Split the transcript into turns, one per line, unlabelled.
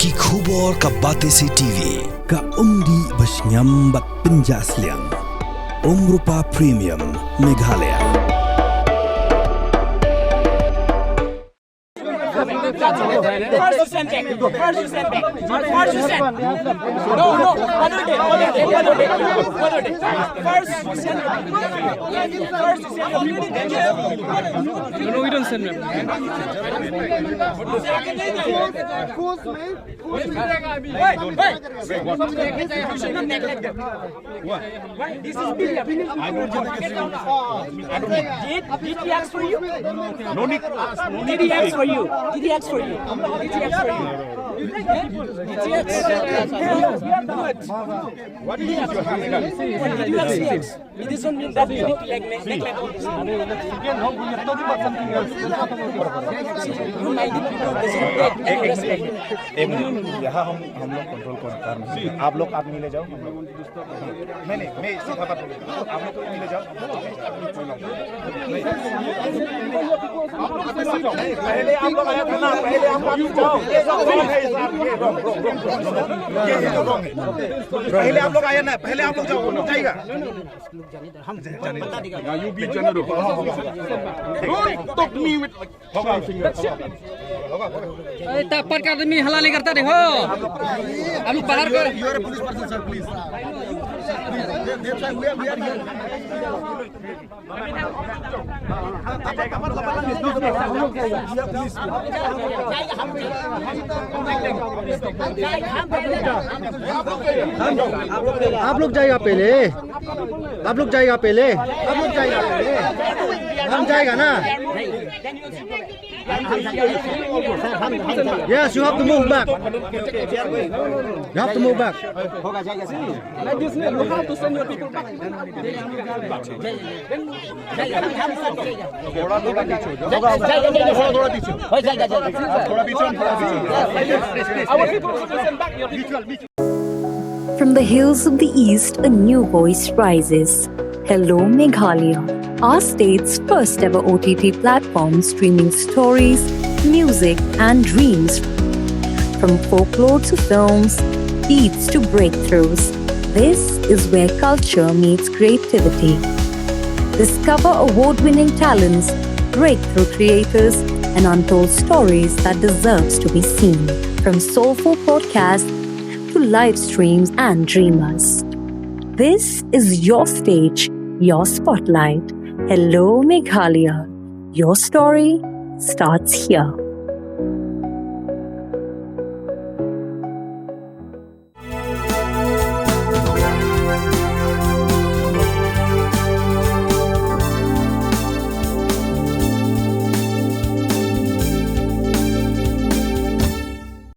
Ki khubor ka Batesi TV.
Ka umdi basnyam bak penjaslian. Rupa Premium Meghalaya.
First you send back. First you send back. First you send. No. One day. First you send back. First you send.
No, we don't send them.
You should not neglect them. Why? This is big. I don't Did he ask for you?
No need.
Did he ask for you? Did he ask for you? Did he ask for you? Did he ask?
What is your hand?
What did you ask? It doesn't mean that you need to neglect all this. You might need people doesn't take any respect.
एक minute यहाँ हम लोग control कर रहे हैं आप लोग आदमी ले जाओ नहीं मैं सीधा बात बोलूँ आप लोग आदमी ले जाओ पहले आप लोग आया था ना पहले आप आदमी जाओ ये रॉन्ग है पहले आप लोग आया ना पहले आप लोग जाओ जाएगा हम बता देगा you be general don't talk me with
तापर का आदमी हल्ला नहीं करता देखो आप लोग बाहर कर
you are a police person sir please that's why we are here
आप लोग जाएगा पहले हम जाएगा ना Yes, you have to move back. You have to move back.
Like this, you have to send your people back. Our people should send back your people.
From the hills of the east, a new voice rises. Hello Meghalaya, our state's first ever OTT platform streaming stories, music and dreams. From folklore to films, beats to breakthroughs, this is where culture meets creativity. Discover award-winning talents, breakthrough creators and untold stories that deserves to be seen. From soulful podcasts to live streams and dreamers. This is your stage, your spotlight. Hello Meghalaya. Your story starts here.